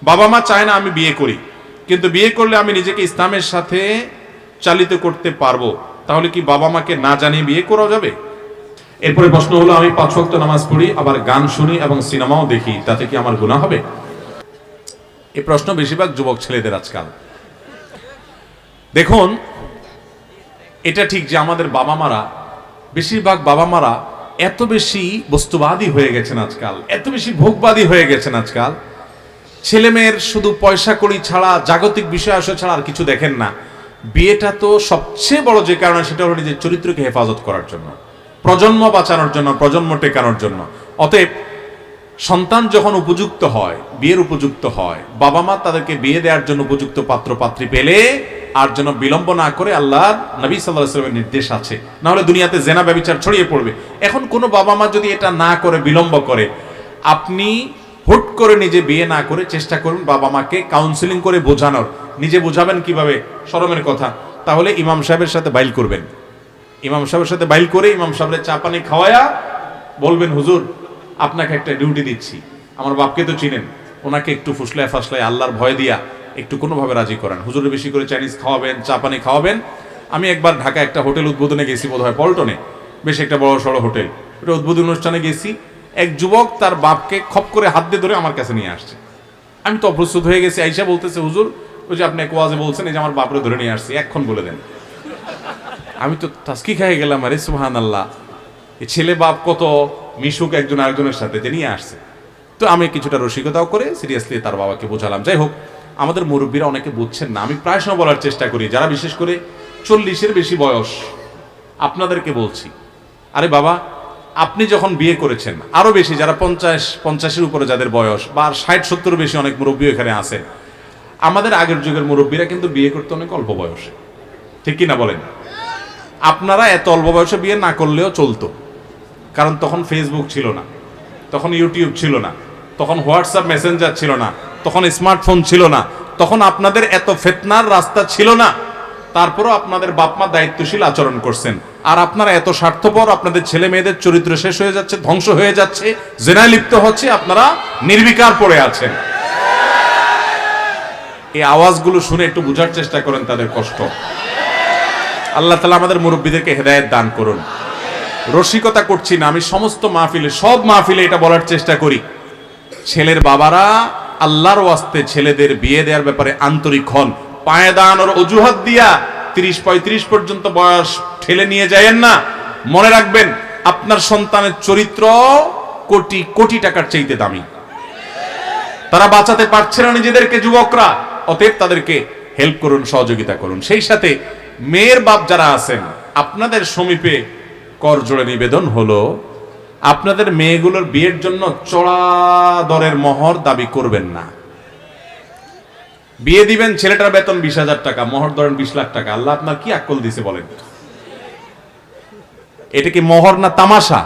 বাবা মা চায় না আমি বিয়ে করি, কিন্তু বিয়ে করলে আমি নিজেকে ইসলামের সাথে চালিত করতে পারবো, তাহলে কি বাবা মাকে না জানিয়ে বিয়ে করা যাবে? এরপরে প্রশ্ন হলো, আমি 5 ওয়াক্ত নামাজ পড়ি, আবার গান শুনি এবং সিনেমাও দেখি, তাতে কি আমার গুনাহ হবে? এই প্রশ্ন বেশিরভাগ যুবক ছেলেদের আজকাল। দেখুন, এটা ঠিক যে আমাদের বাবা মারা, বেশিরভাগ বাবা মারা এত বেশি বস্তুবাদী হয়ে গেছেন আজকাল, এত বেশি ভোগবাদী হয়ে গেছেন আজকাল, ছেলে মেয়ের শুধু পয়সা কড়ি ছাড়া, জাগতিক বিষয় আসে ছাড়া আর কিছু দেখেন না। বিয়েটা তো সবচেয়ে বড় যে কারণে, সেটা হলো নিজের চরিত্রকে হেফাজত করার জন্য, প্রজন্ম বাঁচানোর জন্য, প্রজন্ম টেকানোর জন্য। অতএব সন্তান যখন উপযুক্ত হয়, বিয়ের উপযুক্ত হয়, বাবা মা তাদেরকে বিয়ে দেওয়ার জন্য উপযুক্ত পাত্র পাত্রী পেলে আর যেন বিলম্ব না করে, আল্লাহর নবী সাল্লাল্লাহু আলাইহি ওয়াসাল্লামের নির্দেশ আছে, না হলে দুনিয়াতে জেনা ব্যভিচার ছড়িয়ে পড়বে। এখন কোনো বাবা মা যদি এটা না করে, বিলম্ব করে, আপনি হুট করে নিজে বিয়ে না করে চেষ্টা করুন বাবা মাকে কাউন্সিলিং করে বোঝানোর। নিজে বোঝাবেন কিভাবে? শরমের কথা, তাহলে ইমাম সাহেবের সাথে বাইল করবেন। ইমাম সাহেবের সাথে বাইল করে ইমাম সাহেবের চা পানি খাওয়ায়া বলবেন, হুজুর আপনাকে একটা ডিউটি দিচ্ছি, আমার বাপকে তো চিনেন, ওনাকে একটু ফুসলায় ফাসলায় আল্লাহর ভয় দিয়া একটু কোনোভাবে রাজি করেন, হুজুরে বেশি করে চাইনিজ খাওয়াবেন, চা পানি খাওয়াবেন। আমি একবার ঢাকা একটা হোটেল উদ্বোধনে গেছি, বোধহয় পল্টনে, বেশ একটা বড় সড়ো হোটেল, ওটা উদ্বোধন অনুষ্ঠানে গেছি। এক যুবক তার বাপকে খপ করে হাত দিয়ে ধরে আমার কাছে নিয়ে আসছে। আমি তো অপ্রস্তুত হয়ে গেছি। আইসা বলতেছে, হুজুর ওই যে আপনি এক ওয়াজে বলছেন, এই যে আমার বাপরে ধরে নিয়ে আসছি, এক্ষণ বলে দেন। আমি তো টাস্কি খেয়ে গেলাম, আরে সুবহানাল্লাহ, এই ছেলে বাপ কত মিশুক একজন আরেকজনের সাথে, যে নিয়ে আসছে। তো আমি কিছুটা রসিকতাও করে সিরিয়াসলি তার বাবাকে বোঝালাম। যাই হোক, আমাদের মুরব্বীরা অনেকে বুঝছেন না। আমি প্রায় সময় বলার চেষ্টা করি, যারা বিশেষ করে 40-এর বেশি বয়স, আপনাদেরকে বলছি, আরে বাবা, আপনি যখন বিয়ে করেছেন, আরো বেশি যারা 50-এর উপরে যাদের বয়স, বা 60-70 বেশি অনেক মুরব্বী এখানে আছেন, আমাদের আগের যুগের মুরব্বীরা কিন্তু বিয়ে করতে অনেক অল্প বয়সে, ঠিক কিনা বলেন? আপনারা এত অল্প বয়সে বিয়ে না করলেও চলতো, কারণ তখন ফেসবুক ছিল না, তখন ইউটিউব ছিল না, তখন হোয়াটসঅ্যাপ মেসেঞ্জার ছিল না, তখন স্মার্টফোন ছিল না, তখন আপনাদের এত ফিতনার রাস্তা ছিল না। তারপরও আপনাদের বাপ মা দায়িত্বশীল আচরণ করছেন, আর আপনারা এত স্বার্থপর, আপনাদের ছেলে মেয়েদের চরিত্র শেষ হয়ে যাচ্ছে, ধ্বংস হয়ে যাচ্ছে, জেনায় লিপ্ত হচ্ছে, আপনারা নির্বিকার পড়ে আছেন। এই আওয়াজগুলো শুনে একটু বুঝার চেষ্টা করেন তাদের কষ্ট। আল্লাহ তাআলা আমাদের মুরব্বীদেরকে হেদায়েত দান করুন। রসিকতা করছি না, আমি সমস্ত মাহফিলে, সব মাহফিলে এটা বলার চেষ্টা করি, ছেলের বাবারা আল্লাহর ওয়াস্তে ছেলেদের বিয়ে দেওয়ার ব্যাপারে আন্তরিক হন। পায়ে দাঁড়ানোর অজুহাত দিয়া 30-35 পর্যন্ত বয়স ঠেলে নিয়ে যায়েন না। মনে রাখবেন, আপনার সন্তানের চরিত্র কোটি কোটি টাকার চাইতে দামি। তারা বাঁচাতে পারছে না নিজেদেরকে, যুবকরা, অতএব তাদেরকে হেল্প করুন, সহযোগিতা করুন। সেই সাথে মেয়ের বাপ যারা আছেন, আপনাদের সমীপে করজোড়ে নিবেদন হলো, আপনাদের মেয়েগুলোর বিয়ের জন্য চড়া দরের মোহর দাবি করবেন না। বিয়ে দিবেন, ছেলেটার বেতন 20,000 টাকা, মোহর ধরেন 20 লাখ টাকা। আল্লাহ আপনার কি আকল দিছে বলেন? এটা কি মোহর না তামাশা?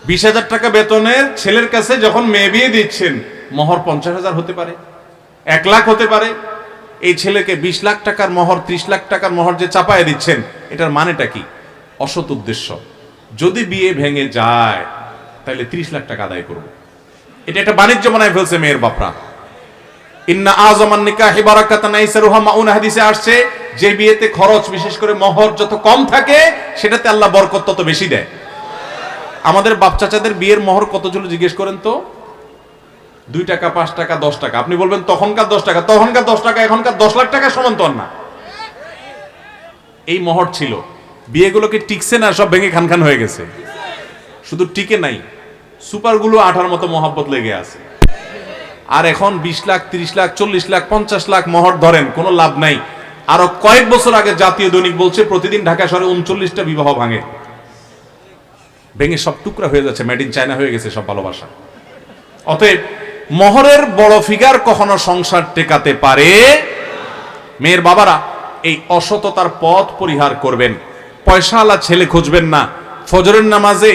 20,000 টাকা বেতনের ছেলের কাছে যখন মেয়ে বিয়ে দিচ্ছেন, মোহর 50,000 হতে পারে, 1 লাখ হতে পারে। এই ছেলেকে 20 লাখ টাকার মোহর, 30 লাখ টাকার মোহর যে চাপায় দিচ্ছেন, এটার মানেটা কি? অসৎ উদ্দেশ্য। যদি বিয়ে ভেঙে যায়, তাহলে 30 লাখ টাকা আদায় করব, এটা একটা বাণিজ্য বানায় ফেলছে মেয়ের বাপরা। ইন্না আযমান নিকাহি বারাকাতান আইসারুহা মাউন, হাদিসে আসছে, যে বিয়েতে খরচ, বিশেষ করে মোহর যত কম থাকে, সেটাতে আল্লাহ বরকত তত বেশি দেয়। আমাদের বাপ চাচাদের বিয়ের মোহর কত ছিল জিজ্ঞেস করেন তো? 2 টাকা, 5 টাকা, 10 টাকা। আপনি বলবেন তখনকার 10 টাকা, তখনকার 10 টাকা এখনকার 10 লাখ টাকা সমান তো না। এই মোহর ছিল। বিয়েগুলোকে টিকছে না, সব ভেঙে খানখান হয়ে গেছে। শুধু টিকে নাই, সুপারগুলো আঠার মতো মহব্বত লেগে আছে। আর এখন 20 লাখ, 30 লাখ, 40 লাখ, 50 লাখ মোহর ধরেন, কোনো লাভ নাই। আরো কয়েক বছর আগে জাতীয় দৈনিক বলছে, প্রতিদিন ঢাকা শহরে 39টা বিবাহ ভাঙে, ভেঙে সব টুকরা হয়ে যাচ্ছে, মেড ইন চায়না হয়ে গেছে সব ভালোবাসা। অতএব মোহরের বড় ফিগার কখনো সংসার টেকাতে পারে। মেয়ের বাবারা এই অসততার পথ পরিহার করবেন, পয়সাওয়ালা ছেলে খুঁজবেন না। ফজরের নামাজে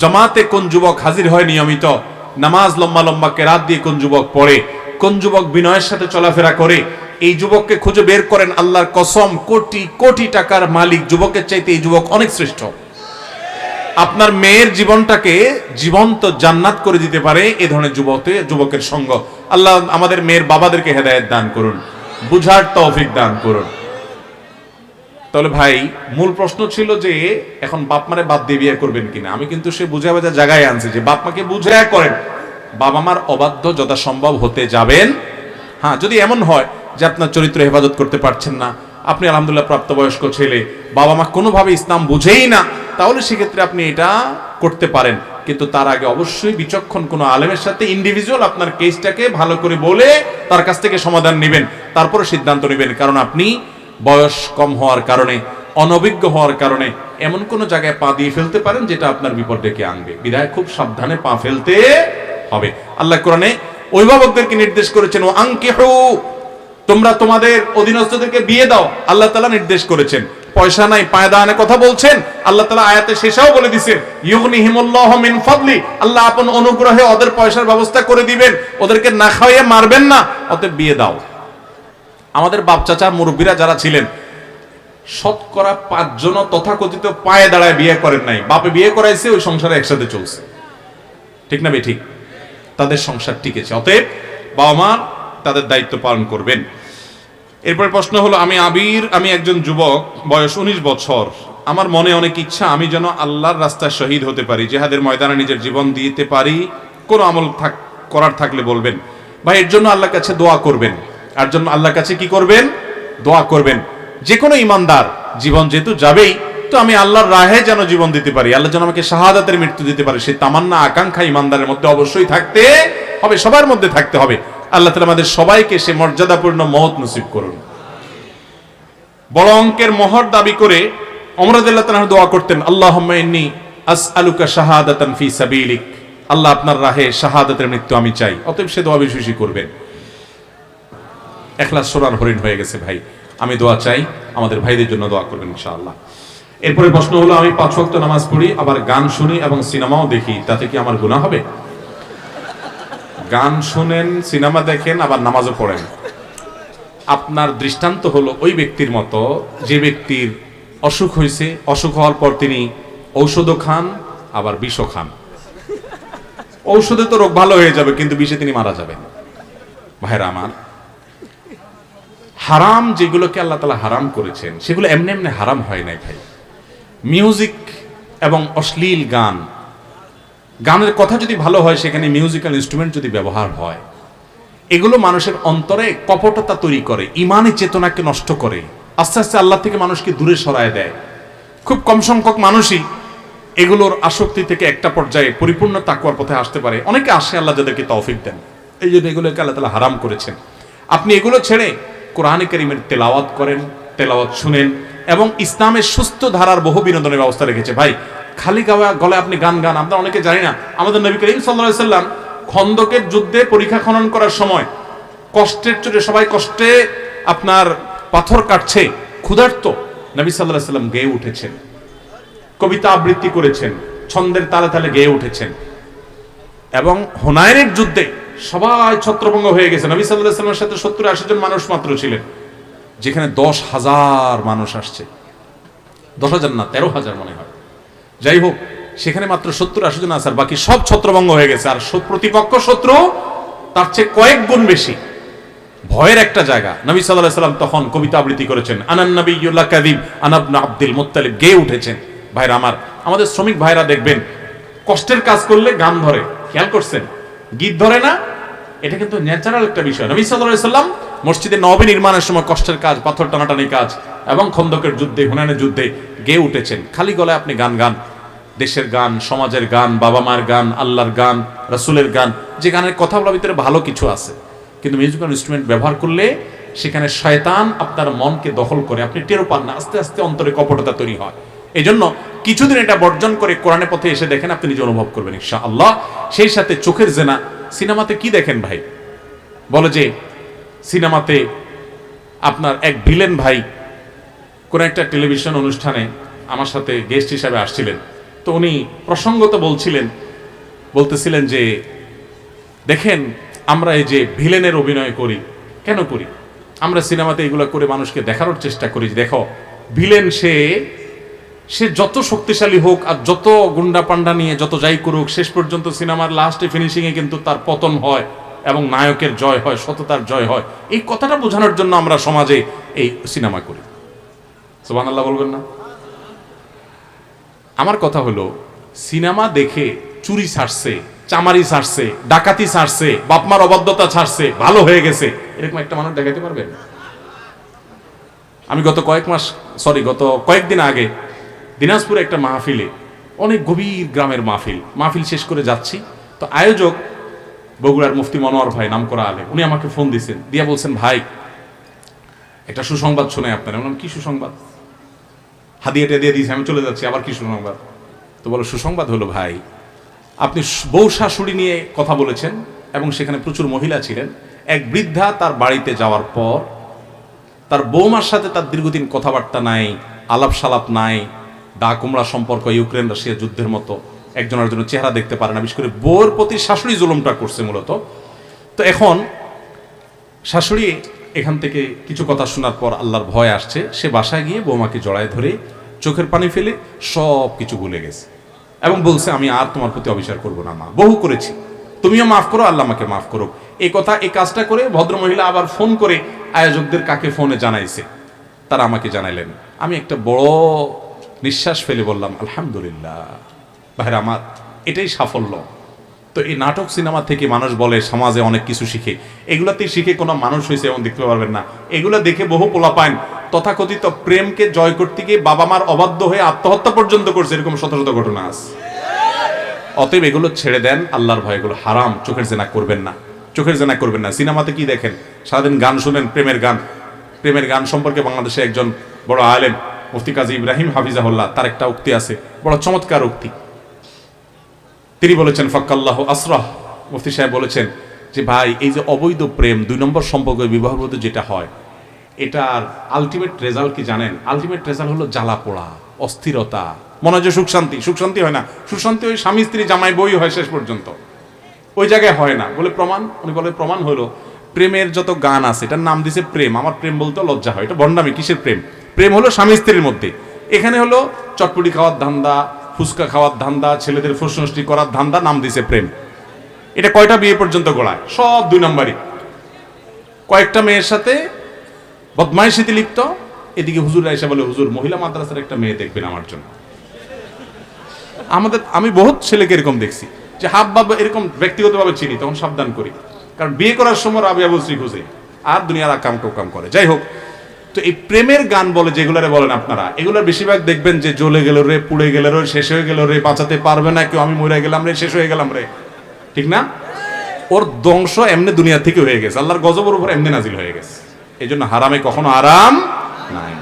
জামাতে কোন যুবক হাজির হয় নিয়মিত, নামাজ লম্বা লম্বা কেরাত দিয়ে কোন যুবক পড়ে, কোন যুবক বিনয়ের সাথে চলাফেরা করে, এই যুবককে খুঁজে বের করেন। আল্লাহর কসম, কোটি কোটি টাকার মালিক যুবকের চাইতে এই যুবক অনেক শ্রেষ্ঠ। আপনার মেয়ের জীবনটাকে জীবন্ত জান্নাত করে দিতে পারে এ ধরনের যুবকের সঙ্গ। আল্লাহ আমাদের মেয়ের বাবাদেরকে হেদায়েত দান করুন, বুঝার তৌফিক দান করুন। তাহলে ভাই মূল প্রশ্ন ছিল যে এখন বাপ মারে বাদ দিয়ে বিয়ে করবেন কিনা। আমি কিন্তু সে বুঝা বাজা জায়গায় আনছি যে বাপ মাকে বুঝায় করেন, বাবা মার অবাধ্য যথাসম্ভব হতে যাবেন। হ্যাঁ, যদি এমন হয় যে আপনার চরিত্র হেফাজত করতে পারছেন না, আপনি আলহামদুলিল্লাহ প্রাপ্তবয়স্ক ছেলে, বাবা মা কোনোভাবে ইসলাম বুঝেই না, তাহলে সেক্ষেত্রে আপনি এটা করতে পারেন। কিন্তু তার আগে অবশ্যই বিচক্ষণ কোনো আলেমের সাথে ইন্ডিভিজুয়াল আপনার কেসটাকে ভালো করে বলে তার কাছ থেকে সমাধান নেবেন, তারপরে সিদ্ধান্ত নেবেন। কারণ আপনি বয়স কম হওয়ার কারণে, অনভিজ্ঞ হওয়ার কারণে এমন কোনো জায়গায় পা দিয়ে ফেলতে পারেন যেটা আপনার বিপদ ডেকে আনবে। বিধায় খুব সাবধানে পা ফেলতে হবে। আল্লাহ কোরআনে অভিভাবকদেরকে নির্দেশ করেছেন, ও আনকিহু, তোমরা তোমাদের অধীনস্থদেরকে বিয়ে দাও। আল্লাহ তাআলা নির্দেশ করেছেন। পয়সা নাই পায়দানে কথা বলছেন, আল্লাহ তাআলা আয়াতে শেষেও বলে দিয়েছেন, ইউগনিহিমুল্লাহু মিন ফাদলি, আল্লাহ আপন অনুগ্রহে ওদের পয়সার ব্যবস্থা করে দিবেন, ওদেরকে না খাওয়িয়ে মারবেন না, অতএব বিয়ে দাও। আমাদের বাপ চাচা মুরব্বীরা যারা ছিলেন, শতকরা 5 জন তথাকথিত পায়ে দাঁড়ায় বিয়ে করেন নাই। বাপে বিয়ে করাইছে, ওই সংসারে একসাথে চলছে, ঠিক না ঠিক? তাদের সংসার টিকেছে। অতএব বাবা মা তাদের দায়িত্ব পালন করবেন। এরপর প্রশ্ন হলো, আমি একজন যুবক, বয়স 19 বছর, আমার মনে অনেক ইচ্ছা আমি যেন আল্লাহর রাস্তায় শহীদ হতে পারি, জিহাদের ময়দানে নিজের জীবন দিতে পারি। কোন আমল করার থাকলে বলবেন। ভাই এর জন্য আল্লাহর কাছে দোয়া করবেন। আর জন্য আল্লাহর কাছে কি করবেন? দোয়া করবেন। যে কোনো ইমানদার জীবন যেহেতু যাবেই, তো আমি আল্লাহর রাহে যেন জীবন দিতে পারি, আল্লাহ যেন আমাকে শাহাদাতের মৃত্যু দিতে পারে, সেই তামান্না আকাঙ্ক্ষা ইমানদারের মধ্যে অবশ্যই থাকতে হবে, সবার মধ্যে থাকতে হবে। আল্লাহ তাআলা আমাদের সবাইকে সে মর্যাদাপূর্ণ মওত নসিব করুন। বড় অঙ্কের মোহর দাবি করে ওমর রাদিয়াল্লাহু তাআলা দোয়া করতেন, আল্লাহুম্মা ইন্নী আসআলুকা শাহাদাতান ফি সাবিলিক, আল্লাহ আপনার রাহে শাহাদাতের মৃত্যু আমি চাই। অতএব সে দোয়া বেশি বেশি করবেন। ইখলাস সোনার হরিণ হয়ে গেছে ভাই, আমি দোয়া চাই, আমাদের ভাইদের জন্য দোয়া করবেন ইনশাআল্লাহ। এরপরে প্রশ্ন হলো, আমি 5 ওয়াক্ত নামাজ পড়ি, আবার গান শুনি এবং সিনেমাও দেখি, তাতে কি আমার গুনাহ হবে? গান শুনেন, সিনেমা দেখেন, আবার নামাজও পড়েন, আপনার দৃষ্টান্ত হলো ওই ব্যক্তির মতো যে ব্যক্তির অসুখ হয়েছে, অসুখ হওয়ার পর তিনি ঔষধও খান আবার বিষও খান। ঔষধে তো রোগ ভালো হয়ে যাবে, কিন্তু বিষে তিনি মারা যাবেন। ভাইরা আমার, হারাম যেগুলোকে আল্লাহ তাআলা হারাম করেছেন সেগুলো এমনি এমনি হারাম হয় নাই ভাই। মিউজিক এবং অশ্লীল গান, গানের কথা যদি ভালো হয়, সেখানে মিউজিক্যাল ইনস্ট্রুমেন্ট যদি ব্যবহার হয়, এগুলো মানুষের অন্তরে কপটতা তৈরি করে, ইমানি চেতনাকে নষ্ট করে, আস্তে আস্তে আল্লাহ থেকে মানুষকে দূরে সরায় দেয়। খুব কম সংখ্যক মানুষই এগুলোর আসক্তি থেকে একটা পর্যায়ে পরিপূর্ণ তাকওয়ার পথে আসতে পারে। অনেকে আসে, আল্লাহ যাদেরকে তৌফিক দেন। এই জন্য এগুলোকে আল্লাহ তাআলা হারাম করেছেন। আপনি এগুলো ছেড়ে কোরআনে কারীমের তেলাওয়াত করেন, তেলাওয়াত শুনেন, এবং ইসলামের সুস্থ ধারার বহু বিনোদনের ব্যবস্থা রেখেছে। ভাই খালি গলায় আপনি গান গান, আমরা অনেকে জানি না, আমাদের নবী করিম সাল্লাল্লাহু আলাইহি সাল্লাম খন্দকের যুদ্ধে পরীক্ষা খনন করার সময় কষ্টের চোটে, সবাই কষ্টে আপনার পাথর কাটছে, ক্ষুধার্ত, নবী সাল্লাল্লাহু আলাইহি সাল্লাম গেয়ে উঠেছেন, কবিতা আবৃত্তি করেছেন, ছন্দের তালে তালে গেয়ে উঠেছেন। এবং হুনাইনের যুদ্ধে সবাই ছত্রভঙ্গ হয়ে গেছে, নবী সাল্লাল্লাহু আলাইহি সাল্লামের সাথে 70-80 জন মানুষ মাত্র ছিলেন, যেখানে 10,000 মানুষ আসছে, 10,000 না 13,000 মনে হয়, যাই হোক, সেখানে মাত্র 70-80 জন আছে, আর বাকি সব ছত্রভঙ্গ হয়ে গেছে। আর প্রতিপক্ষ শত্রু তার চেয়ে কয়েক গুণ বেশি, ভয়ের একটা জায়গা। নবী সাল্লাল্লাহু আলাইহি সাল্লাম তখন কবিতা আবৃত্তি করেছেন, আনান নাবিয়্যু লা কাযিব আনা ইবনে আব্দুল মুত্তালিব, গেয়ে উঠেছেন। ভাইরা আমার, আমাদের শ্রমিক ভাইরা দেখবেন কষ্টের কাজ করলে গান ধরে, খেয়াল করছেন? গীত ধরে না, এটা কিন্তু ন্যাচারাল একটা বিষয়। নবী সাল্লাল্লাহু আলাইহি সাল্লাম মসজিদে নববী নির্মাণের সময় কষ্টের কাজ, পাথর টানাটানি কাজ এবং খন্দকের যুদ্ধে, হুনাইনের যুদ্ধে গেয়ে উঠেছেন। খালি গলায় আপনি গান গান, দেশের গান, সমাজের গান, বাবা মায়ের গান, আল্লাহর গান, রাসূলের গান, যে গানের কথাগুলোর ভিতরে ভালো কিছু আছে, কিন্তু মিউজিক্যাল ইনস্ট্রুমেন্ট ব্যবহার করলে সেখানে শয়তান আপনার মনকে দখল করে, আপনি টেরও পান না, আস্তে আস্তে অন্তরে কপটতা তৈরি হয়। এই জন্য কিছুদিন এটা বর্জন করে কোরআনের পথে এসে দেখেন, আপনি নিজে অনুভব করবেন ইনশাআল্লাহ। সেই সাথে চোখের জেনা, সিনেমাতে কি দেখেন ভাই? বলে যে সিনেমাতে আপনার এক ভিলেন ভাই কোন একটা টেলিভিশন অনুষ্ঠানে আমার সাথে গেস্ট হিসাবে আসছিলেন, তো উনি প্রসঙ্গত বলতেছিলেন যে দেখেন, আমরা এই যে ভিলেনের অভিনয় করি, কেন করি? আমরা সিনেমাতে এগুলো করে মানুষকে দেখানোর চেষ্টা করি, দেখো ভিলেন সে সে যত শক্তিশালী হোক আর যত গুন্ডা পান্ডা নিয়ে যত যাই করুক, শেষ পর্যন্ত সিনেমার লাস্টে ফিনিশিংয়ে কিন্তু তার পতন হয় এবং নায়কের জয় হয়, সততার জয় হয়। এই কথাটা বোঝানোর জন্য আমরা সমাজে এই সিনেমা করি। সুবহানাল্লাহ বলবেন না? আমার কথা হলো, সিনেমা দেখে চুরি ছাড়ছে, চামারি ছাড়ছে, ডাকাতি ছাড়ছে, বাপমার অবাধ্যতা ছাড়ছে, ভালো হয়ে গেছে, এরকম একটা মানুষ দেখাতে পারবেন? আমি গত কয়েকদিন আগে দিনাজপুরে একটা মাহফিলে, অনেক গভীর গ্রামের মাহফিল শেষ করে যাচ্ছি, তো আয়োজক বগুড়ার মুফতি মনোয়ার ভাই, নাম করা আলেম, উনি আমাকে ফোন দিয়েছেন, দিয়া বলছেন, ভাই একটা সুসংবাদ শোনাই আপনার। বললাম, কি সুসংবাদ? হাদিয়াটা দিয়ে দিয়েছি, আমি চলে যাচ্ছি, আবার কি সুসংবাদ? তো বলো, সুসংবাদ হলো ভাই, আপনি বউ শাশুড়ি নিয়ে কথা বলেছেন এবং সেখানে প্রচুর মহিলা ছিলেন। এক বৃদ্ধা তার বাড়িতে যাওয়ার পর তার বৌমার সাথে তার দীর্ঘদিন কথাবার্তা নাই, আলাপ সালাপ নাই, দা কুমড়া সম্পর্ক, ইউক্রেন রাশিয়া যুদ্ধের মতো, একজনের জন্য চেহারা দেখতে পারে না। বিশেষ করে বউর প্রতি শাশুড়ি জুলুমটা করছে মূলত। তো এখন শাশুড়ি এখান থেকে কিছু কথা শোনার পর আল্লাহর ভয় আসছে, সে বাসায় গিয়ে বৌমাকে জড়ায় ধরে চোখের পানি ফেলে সব কিছু ভুলে গেছে এবং বলছে, আমি আর তোমার প্রতি অবিচার করবো না মা, বহু করেছি, তুমিও মাফ করো, আল্লাহ আমাকে মাফ করো। এই কাজটা করে ভদ্রমহিলা আবার ফোন করে আয়োজকদের কাকে ফোনে জানাইছে, তারা আমাকে জানাইলেন। আমি একটা বড় নিঃশ্বাস ফেলে বললাম, আলহামদুলিল্লাহ। ভাইরা আমার, এটাই সাফল্য। তো এই নাটক সিনেমা থেকে মানুষ বলে সমাজে অনেক কিছু শিখে, এগুলাতে শিখে কোনো মানুষ হয়েছে এমন দেখতে পারবেন না। এগুলা দেখে বহু পোলাপাইন তথাকথিত প্রেমকে জয় করতে গিয়ে বাবা মার অবাধ্য হয়ে আত্মহত্যা পর্যন্ত করছে, এরকম শত শত ঘটনা আছে। অতএব এগুলো ছেড়ে দেন, আল্লাহর ভয়, এগুলো হারাম। চোখের জেনা করবেন না, চোখের জেনা করবেন না। সিনেমাতে কি দেখেন? সারাদিন গান শুনেন, প্রেমের গান সম্পর্কে বাংলাদেশে একজন বড় আলেম মুফতি কাজী ইব্রাহিম হাফিজাহুল্লাহ, তার একটা উক্তি আছে, বড় চমৎকার উক্তি। তিনি বলেছেন, ফাক্কাল্লাহু আসরাহ, মুফতি সাহেব বলেছেন যে ভাই, এই যে অবৈধ প্রেম, 2 নম্বর সম্পর্ক, বিবাহের মধ্যে যেটা হয়, এটার আলটিমেট রেজাল্ট কি জানেন? আলটিমেট রেজাল্ট হলো জ্বালা পোড়া, অস্থিরতা, মনে হয় যে সুখ শান্তি হয় না। সুখ শান্তি ওই স্বামী স্ত্রী জামাই বই হয়, শেষ পর্যন্ত ওই জায়গায় হয় না। বলে প্রমাণ? উনি বলে, প্রমাণ হলো প্রেমের যত গান আছে, এটার নাম দিছে প্রেম। আমার প্রেম বলতে লজ্জা হয়, এটা ভণ্ডামি। কিসের প্রেম? প্রেম হলো স্বামী স্ত্রীর মধ্যে। এখানে হলো চটপটি খাওয়ার ধান্দা, ফুচকা খাওয়ার ধান্দা, ছেলেদের ফুসনষ্টি করার ধান্দা, নাম দিছে প্রেম। এটা কয়টা বিয়ে পর্যন্ত গড়ায়? সব 2 নম্বরই। কয়েকটা মেয়ের সাথে বদমাইশিতে লিপ্ত। এদিকে হুজুর এসে বলে, হুজুর মহিলা মাদ্রাসার একটা মেয়ে দেখবেন আমার জন্য। আমি বহুত ছেলেকে এরকম দেখছি, যে হাব বাব এরকম ব্যক্তিগতভাবে চিনি, তখন সাবধান করি, কারণ বিয়ে করার সময় রাবিয়া বলছি খুঁজে আর দুনিয়ার কাম করে। যাই হোক, তো এই প্রেমের গান বলে যেগুলারে বলেন আপনারা, এগুলোর বেশিরভাগ দেখবেন যে জ্বলে গেল রে, পুড়ে গেল রে, শেষ হয়ে গেল রে, বাঁচাতে পারবে না কেউ, আমি মরে গেলাম রে, শেষ হয়ে গেলাম রে, ঠিক না? ওর ধ্বংস এমনি দুনিয়া থেকে হয়ে গেছে, আল্লাহর গজবের উপর এমনি নাজিল হয়ে গেছে। এই জন্য হারামে কখনো আরাম নাই।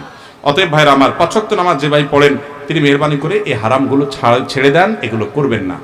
অতএব ভাইরা আমার, 5 ওয়াক্ত নামাজ যে ভাই পড়েন, তিনি মেহরবানি করে এই হারামগুলো ছেড়ে দেন, এগুলো করবেন না।